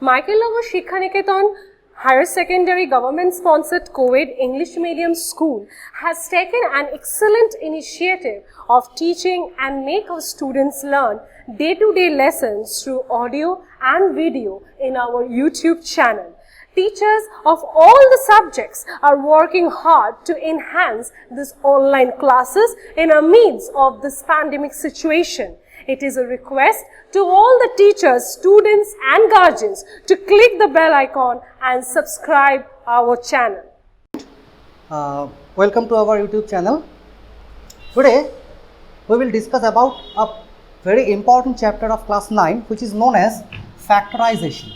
Michaelnagar Shikshaniketan Higher Secondary Government-sponsored co-ed English medium school has taken an excellent initiative of teaching and make our students learn day-to-day lessons through audio and video in our YouTube channel. Teachers of all the subjects are working hard to enhance these online classes in the midst of this pandemic situation. It is a request to all the teachers, students and guardians to click the bell icon and subscribe our channel. Welcome to our YouTube channel. Today we will discuss about a very important chapter of class 9 which is known as factorization.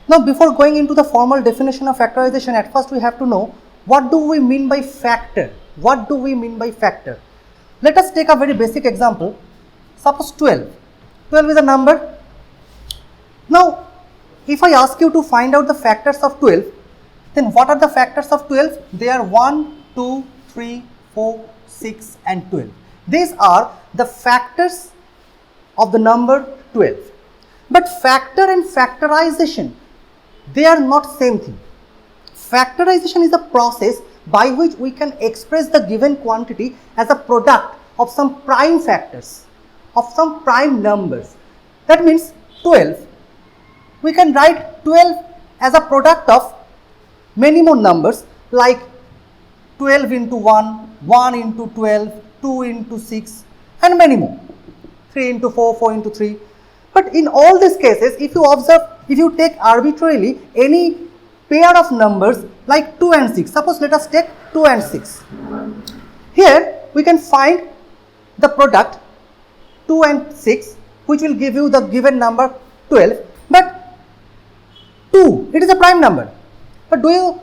Now before going into the formal definition of factorization, at first we have to know what do we mean by factor? What do we mean by factor? Let us take a very basic example. Suppose 12. 12 is a number. Now, if I ask you to find out the factors of 12, then what are the factors of 12? They are 1, 2, 3, 4, 6 and 12. These are the factors of the number 12. But factor and factorization, they are not same thing. Factorization is a process by which we can express the given quantity as a product of some prime factors, of some prime numbers. That means 12. We can write 12 as a product of many more numbers like 12 into 1, 1 into 12, 2 into 6 and many more. 3 into 4, 4 into 3. But in all these cases, if you observe, if you take arbitrarily any pair of numbers like 2 and 6, suppose let us take 2 and 6. Here we can find the product 2 and 6 which will give you the given number 12, but 2, it is a prime number. But do you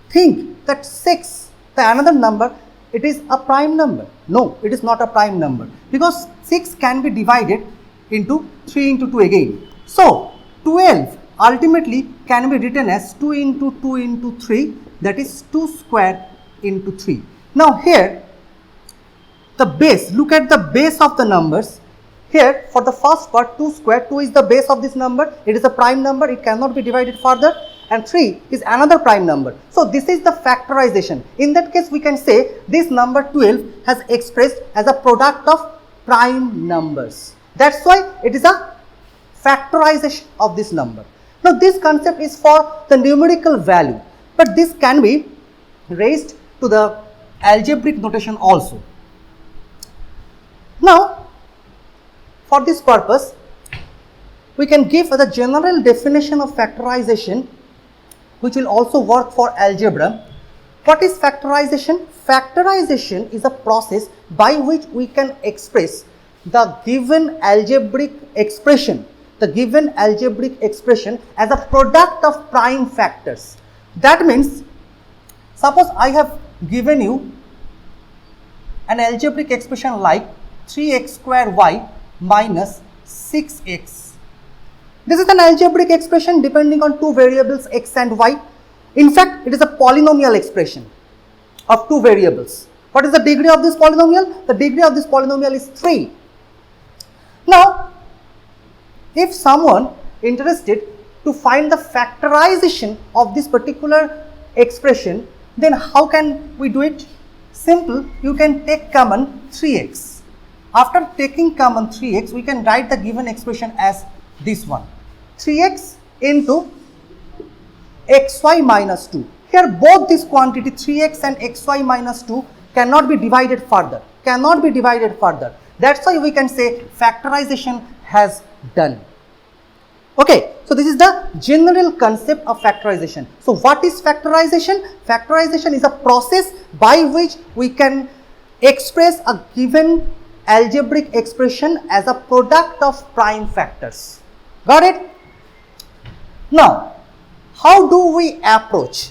think that 6, the another number, it is a prime number? No, it is not a prime number because 6 can be divided into 3 into 2 again. So 12 ultimately can be written as 2 into 2 into 3, that is 2 square into 3. Now here the base, look at the base of the numbers. Here for the first part 2 square, 2 is the base of this number, it is a prime number, it cannot be divided further, and 3 is another prime number. So this is the factorization. In that case we can say this number 12 has expressed as a product of prime numbers. That's why it is a factorization of this number. Now this concept is for the numerical value, but this can be raised to the algebraic notation also. Now for this purpose we can give the general definition of factorization which will also work for algebra. What is factorization? Factorization is a process by which we can express the given algebraic expression as a product of prime factors. That means, suppose I have given you an algebraic expression like 3x square y minus 6x. This is an algebraic expression depending on two variables x and y. In fact, it is a polynomial expression of two variables. What is the degree of this polynomial? The degree of this polynomial is 3. Now, if someone interested to find the factorization of this particular expression, then how can we do it? Simple, you can take common 3x. After taking common 3x, we can write the given expression as this one. 3x into xy minus 2. Here both this quantity 3x and xy minus 2 cannot be divided further. That's why we can say factorization has done. Okay, so this is the general concept of factorization. So what is factorization? Factorization is a process by which we can express a given algebraic expression as a product of prime factors. Got it? Now, how do we approach?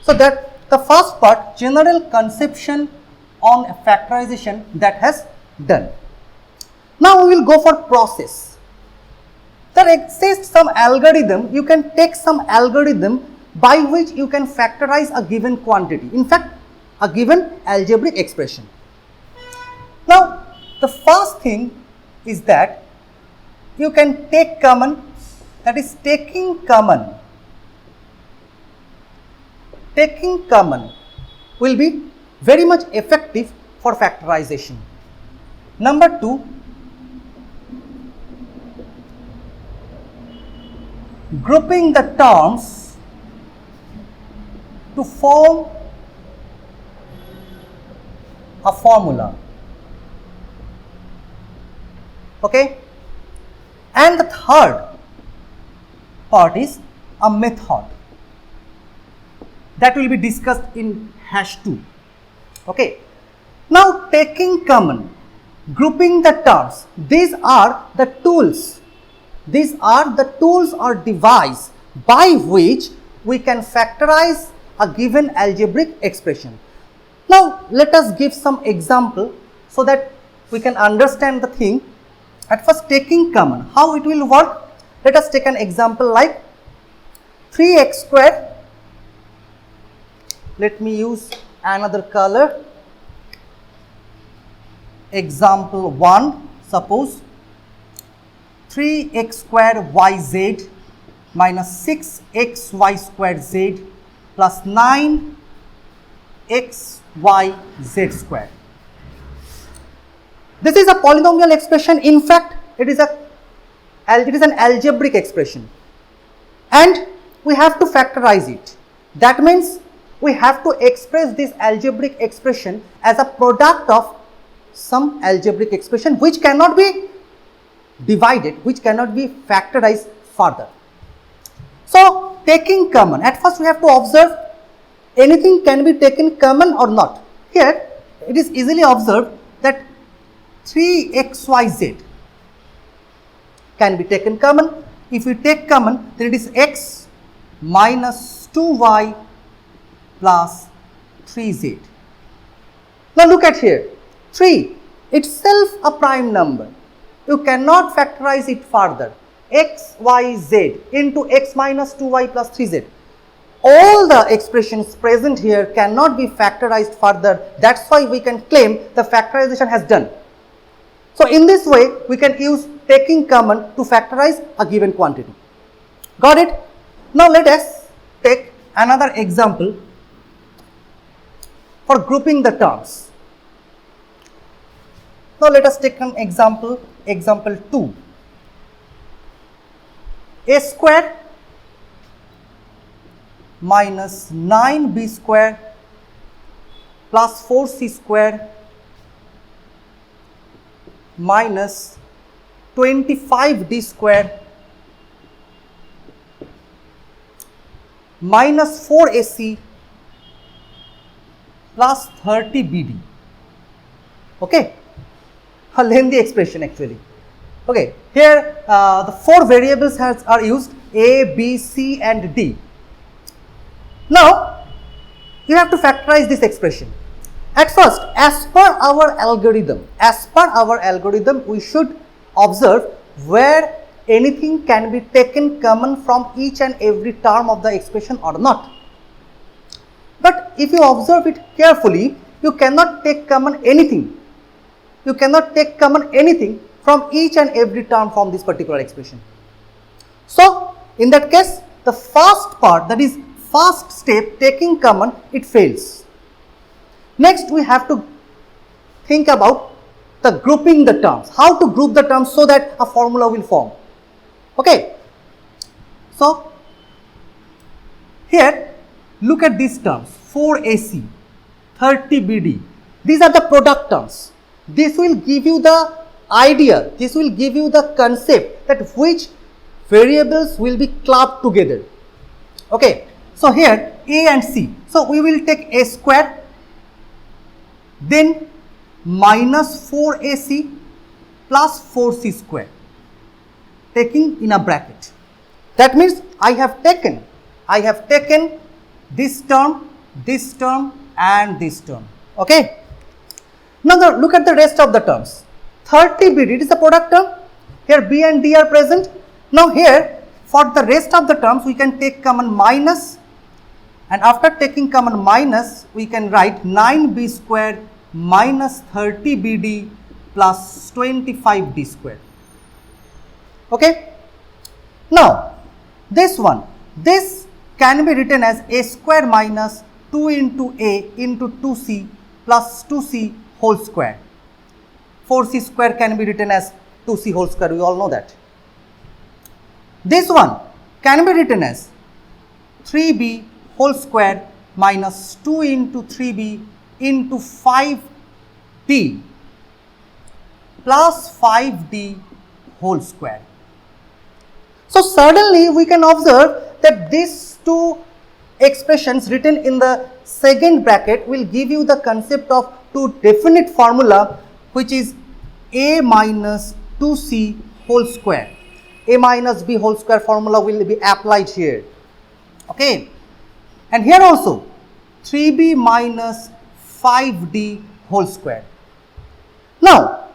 So that the first part, general conception on factorization, that has done. Now we will go for process. There exists some algorithm, you can take some algorithm by which you can factorize a given quantity. In fact, a given algebraic expression. Now, the first thing is that you can take common, that is taking common will be very much effective for factorization. Number 2, grouping the terms to form a formula. Okay, and the third part is a method that will be discussed in #2. Okay, now taking common, grouping the terms, these are the tools or device by which we can factorize a given algebraic expression. Now let us give some example so that we can understand the thing. At first, taking common, how it will work? Let us take an example like 3x square. Let me use another color. Example 1, suppose 3x square yz minus 6xy square z plus 9xyz square. This is a polynomial expression. In fact, it is an algebraic expression, and we have to factorize it. That means we have to express this algebraic expression as a product of some algebraic expression which cannot be divided, which cannot be factorized further. So, taking common, at first we have to observe anything can be taken common or not. Here it is easily observed that 3xyz can be taken common. If we take common, then it is x minus 2y plus 3z. Now look at here, 3 itself a prime number. You cannot factorize it further. X, y, z into x minus 2y plus 3z. All the expressions present here cannot be factorized further. That's why we can claim the factorization has done. So in this way, we can use taking common to factorize a given quantity. Got it? Now let us take another example for grouping the terms. Now let us take an example, example 2. A square minus 9b square plus 4c square minus 25d square minus 4ac plus 30bd. Okay, a lengthy expression actually. Okay, here the 4 variables are used, a, b, c and d. Now you have to factorize this expression. At first, as per our algorithm, we should observe where anything can be taken common from each and every term of the expression or not. But if you observe it carefully, you cannot take common anything. You cannot take common anything from each and every term from this particular expression. So, in that case, the first part, that is first step, taking common, it fails. Next, we have to think about the grouping the terms, how to group the terms so that a formula will form. Okay. So, here look at these terms, 4ac, 30bd, these are the product terms. This will give you the idea, this will give you the concept that which variables will be clubbed together. Okay. So, here a and c, so we will take a square, then minus 4ac plus 4c square, taking in a bracket. That means I have taken this term and this term. Okay. Now look at the rest of the terms. 30bd, it is a product term. Here b and d are present. Now here for the rest of the terms we can take common minus and after taking common minus, we can write 9b square minus 30bd plus 25d square. Okay. Now, this can be written as a square minus 2 into a into 2c plus 2c whole square. 4c square can be written as 2c whole square, we all know that. This one can be written as 3b whole square minus 2 into 3b into 5d plus 5d whole square. So suddenly we can observe that these two expressions written in the second bracket will give you the concept of two definite formula, which is a minus 2c whole square. A minus b whole square formula will be applied here. Okay. And here also 3b minus 5d whole square. Now,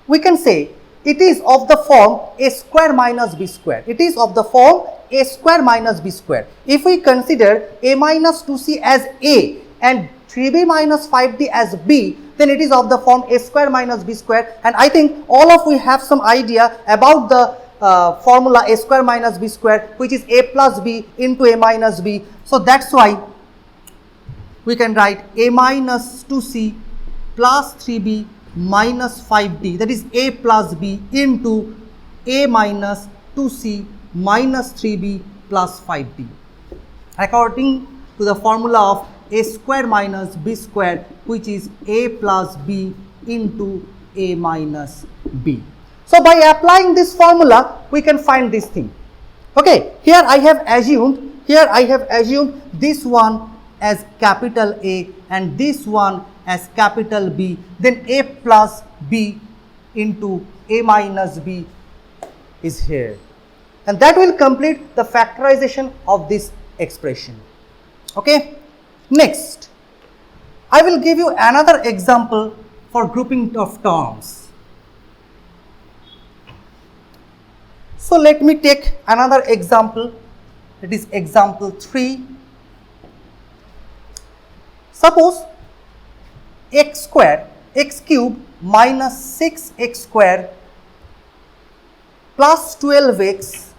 we can say it is of the form a square minus b square. It is of the form a square minus b square. If we consider a minus 2c as a and 3b minus 5d as b, then it is of the form a square minus b square, and I think all of we have some idea about the formula a square minus b square, which is a plus b into a minus b. So that's why we can write a minus 2c plus 3b minus 5d, that is a plus b into a minus 2c minus 3b plus 5d, according to the formula of a square minus b square, which is a plus b into a minus b. So by applying this formula, we can find this thing. Okay, here I have assumed this one as capital A and this one as capital B, then a plus b into a minus b is here, and that will complete the factorization of this expression. Okay. Next, I will give you another example for grouping of terms. So let me take another example, it is example 3. Suppose x cube minus 6x square plus 12x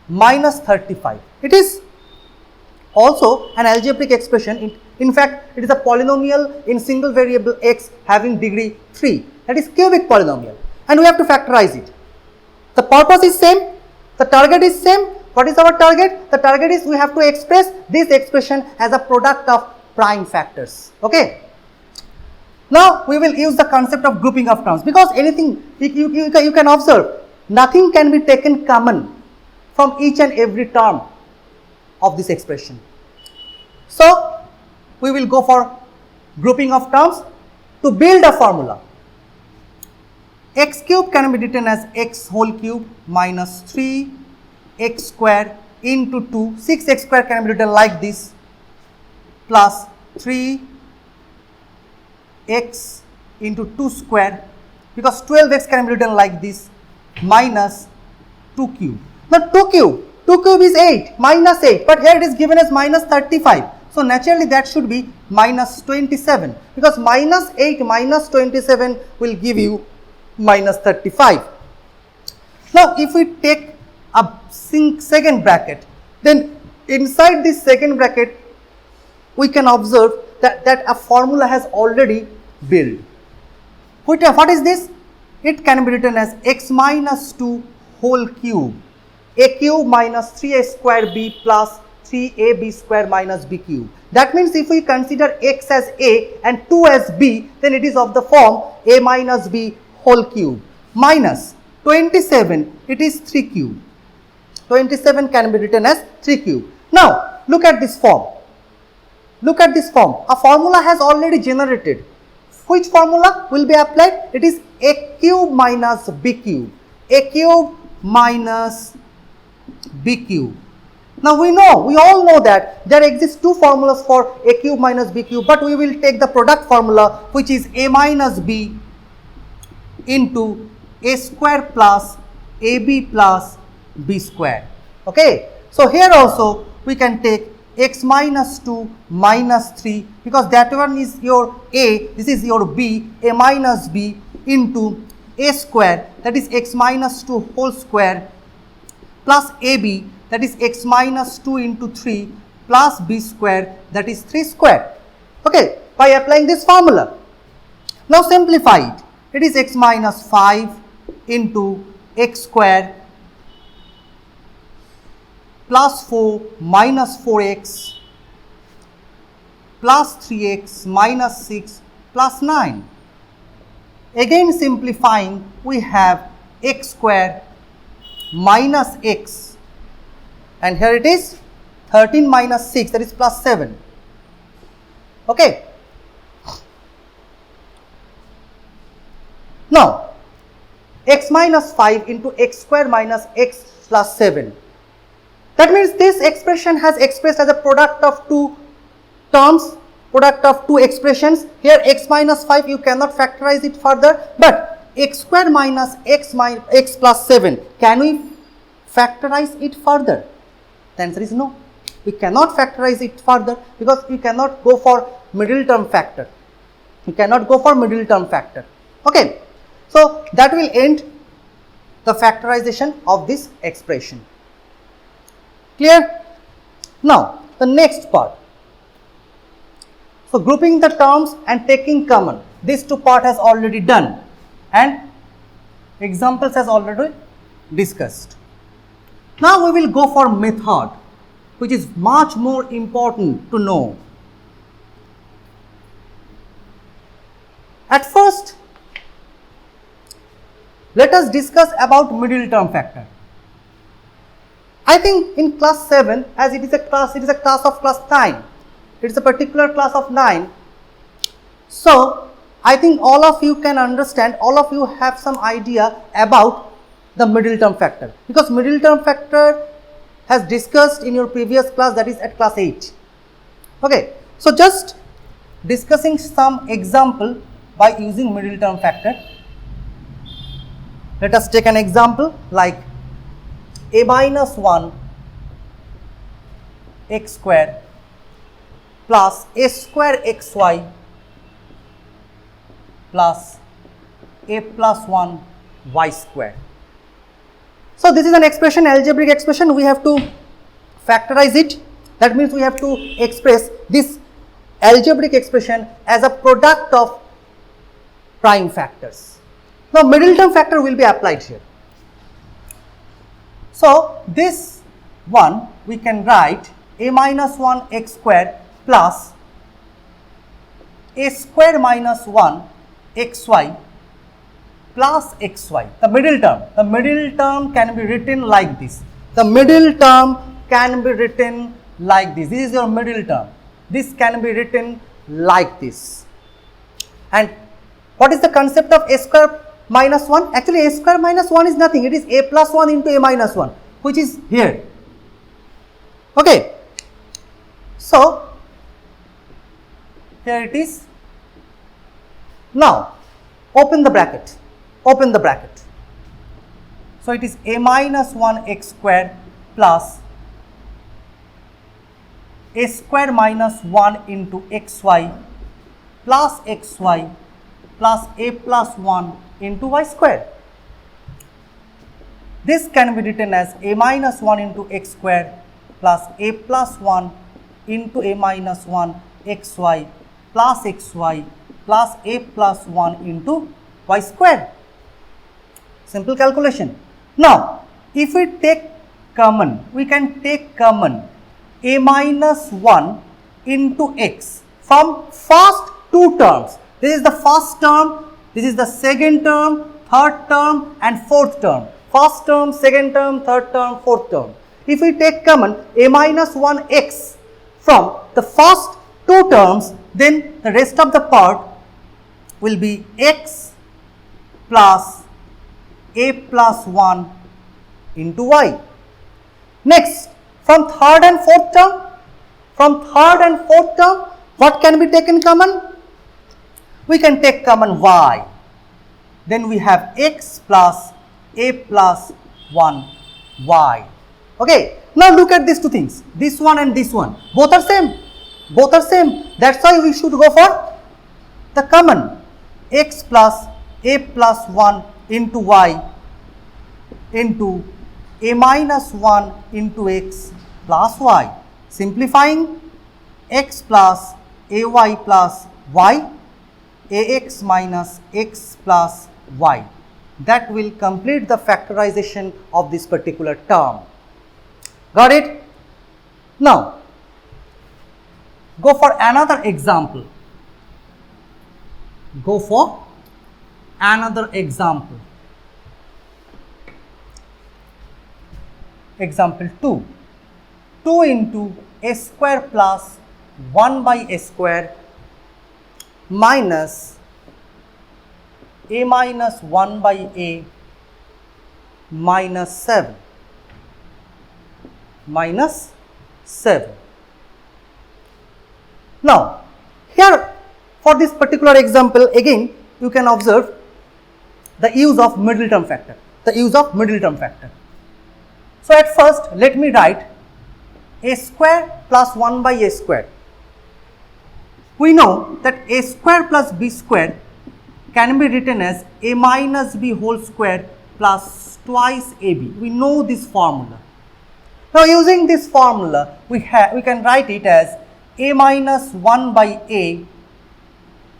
minus 35. It is also an algebraic expression. In fact, it is a polynomial in single variable x having degree 3, that is cubic polynomial, and we have to factorize it. The purpose is same, the target is same. What is our target? The target is we have to express this expression as a product of prime factors. Okay. Now we will use the concept of grouping of terms, because anything you can observe, nothing can be taken common from each and every term of this expression. So we will go for grouping of terms to build a formula. X cube can be written as x whole cube minus 3x square into 2, 6x square can be written like this, plus 3x into 2 square, because 12x can be written like this, minus 2 cube. Now 2 cube is 8, minus 8, but here it is given as minus 35. So naturally that should be minus 27, because minus 8 minus 27 will give you minus 35. Now if we take a second bracket, then inside this second bracket we can observe that a formula has already built. What is this? It can be written as x minus 2 whole cube, a cube minus 3a square b plus 3ab square minus b cube. That means if we consider x as a and 2 as b, then it is of the form a minus b whole cube, minus 27, it is 3 cube. 27 can be written as 3 cube. Now look at this form. Look at this form. A formula has already generated. Which formula will be applied? It is a cube minus b cube. A cube minus b cube. Now we all know that there exist two formulas for a cube minus b cube, but we will take the product formula, which is a minus b into a square plus ab plus b square. Okay. So here also we can take x minus 2 minus 3, because that one is your a, this is your b, a minus b into a square, that is x minus 2 whole square, plus ab, that is x minus 2 into 3 plus b square, that is 3 square. Okay, by applying this formula. Now simplify it. It is x minus 5 into x square plus 4 minus 4x plus 3x minus 6 plus 9. Again simplifying, we have x square minus x, and here it is 13 minus 6, that is plus 7. Okay. Now x minus 5 into x square minus x plus 7. That means this expression has expressed as a product of two terms, product of two expressions. Here x minus 5 you cannot factorize it further, but x square minus x plus 7, can we factorize it further? The answer is no. We cannot factorize it further because we cannot go for middle term factor. We cannot go for middle term factor. Okay. So that will end the factorization of this expression. Clear? Now the next part. So grouping the terms and taking common. These two part has already done and examples has already discussed. Now we will go for method, which is much more important to know. At first, let us discuss about middle term factor. I think in class 7, as it is a class of class 9. It is a particular class of 9. So I think all of you can understand, all of you have some idea about the middle term factor, because middle term factor has discussed in your previous class, that is at class 8. Okay, so just discussing some example by using middle term factor. Let us take an example like a minus 1 x square plus a square xy plus a plus 1 y square. So this is an expression, algebraic expression. We have to factorize it. That means we have to express this algebraic expression as a product of prime factors. Now middle term factor will be applied here. So this one we can write a minus 1 x square plus a square minus 1 xy plus xy. The middle term can be written like this. The middle term can be written like this. This is your middle term. This can be written like this. And what is the concept of a square minus 1? Actually a square minus 1 is nothing. It is a plus 1 into a minus 1, which is here. Okay. So here it is. Now open the bracket. Open the bracket. So it is a minus 1 x square plus a square minus 1 into xy plus xy plus a plus 1 into y square. This can be written as a minus 1 into x square plus a plus 1 into a minus 1 xy plus xy plus a plus 1 into y square. Simple calculation. Now if we take common, we can take common a minus 1 into x from first two terms. This is the first term, this is the second term, third term and fourth term. First term, second term, third term, fourth term. If we take common a minus 1 x from the first two terms, then the rest of the part will be x plus a plus 1 into y. Next, from third and fourth term, what can be taken common? We can take common y. Then we have x plus a plus 1 y. Okay. Now look at these two things, this one and this one, both are same, both are same. That's why we should go for the common, x plus a plus 1 into y into a minus 1 into x plus y. Simplifying, x plus ay plus y, ax minus x plus y. That will complete the factorization of this particular term. Got it? Now, go for another example. Go for another example. Example 2. 2 into a square plus 1 by a square minus a minus 1 by a minus 7. Minus 7. Now, here for this particular example, again you can observe the use of middle term factor. The use of middle term factor. So, at first let me write a square plus 1 by a square. We know that a square plus b square can be written as a minus b whole square plus twice ab. We know this formula. Now, using this formula, we can write it as a minus 1 by a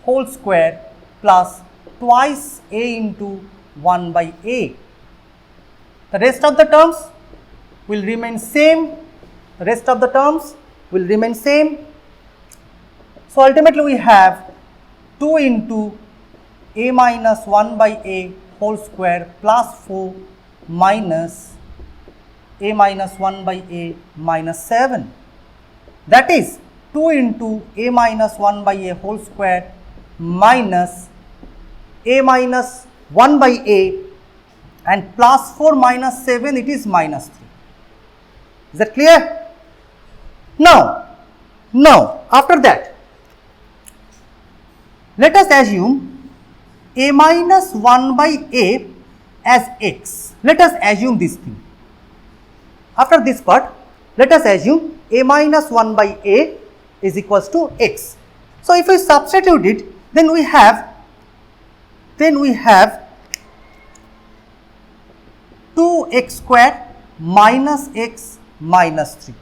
whole square plus twice a into 1 by a. The rest of the terms will remain same. The rest of the terms will remain same. So, ultimately we have 2 into a minus 1 by a whole square plus 4 minus a minus 1 by a minus 7. That is 2 into a minus 1 by a whole square minus a minus 1 by a and plus 4 minus 7, it is minus 3. Is that clear? Now, after that, let us assume a minus 1 by a as x. Let us assume this thing. After this part, let us assume a minus 1 by a is equals to x. So, if we substitute it, then we have 2x square minus x minus 3.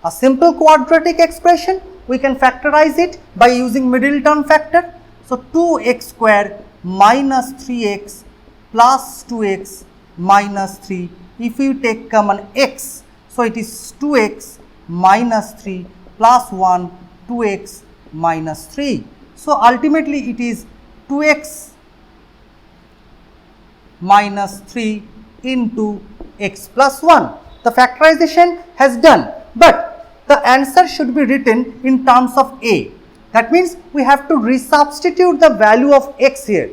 A simple quadratic expression, we can factorize it by using middle term factor. So, 2x square minus 3x plus 2x minus 3. If you take common x, so it is 2x minus 3 plus 1, 2x minus 3. So, ultimately it is 2x minus 3 into x plus 1. The factorization has done, but the answer should be written in terms of a. That means we have to resubstitute the value of x here.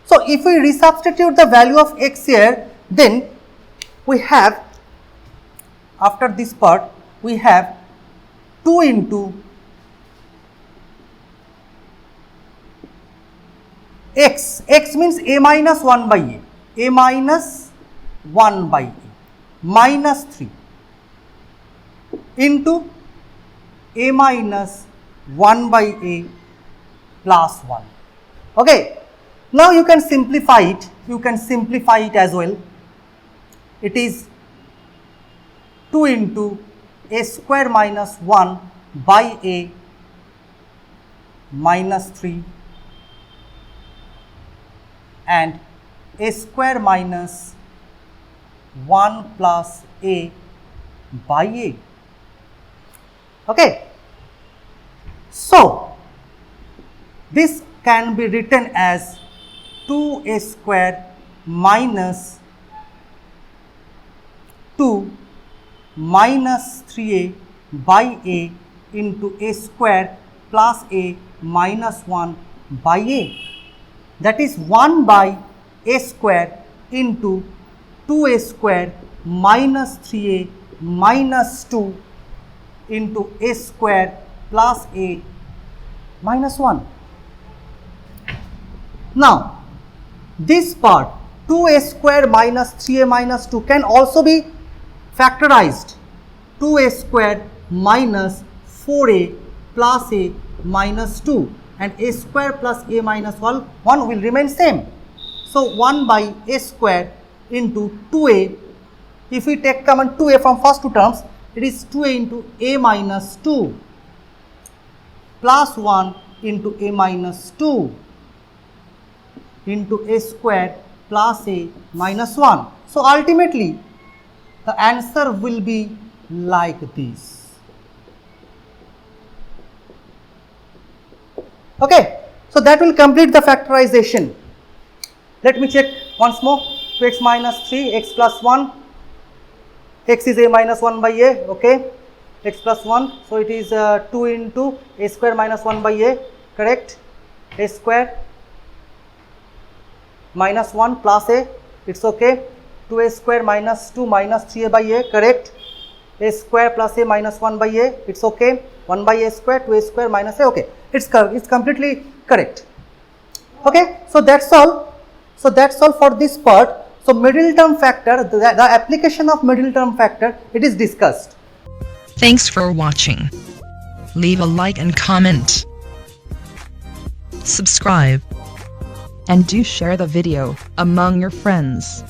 So, if we resubstitute the value of x here, then we have, after this part, we have 2 into x. X means a minus 1 by a minus 1 by a minus 3 into a minus 1 by a plus 1. Okay. Now, you can simplify it. You can simplify it as well. It is 2 into a square minus 1 by a minus 3 and a square minus 1 plus a by a. Okay. So, this can be written as 2a square minus 2 minus 3a by a into a square plus a minus 1 by a. That is 1 by a square into 2a square minus 3a minus 2 into a square plus a minus 1. Now, this part 2a square minus 3a minus 2 can also be factorized 2a square minus 4a plus a minus 2, and a square plus a minus 1 will remain same. So 1 by a square into 2a, if we take common 2a from first two terms, it is 2a into a minus 2 plus 1 into a minus 2 into a square plus a minus 1. So ultimately the answer will be like this. Okay, so that will complete the factorization. Let me check once more. 2x minus 3, x plus 1, x is a minus 1 by a, okay, x plus 1, so it is 2 into a square minus 1 by a, correct, a square minus 1 plus a, it's okay, 2a square minus 2 minus 3a by a, correct, a square plus a minus 1 by a, it's okay, 1 by a square, 2a square minus a, okay, it's completely correct. Okay, so that's all. So that's all for this part. So middle term factor, the application of middle term factor, it is discussed. Thanks for watching. Leave a like and comment. Subscribe. And do share the video among your friends.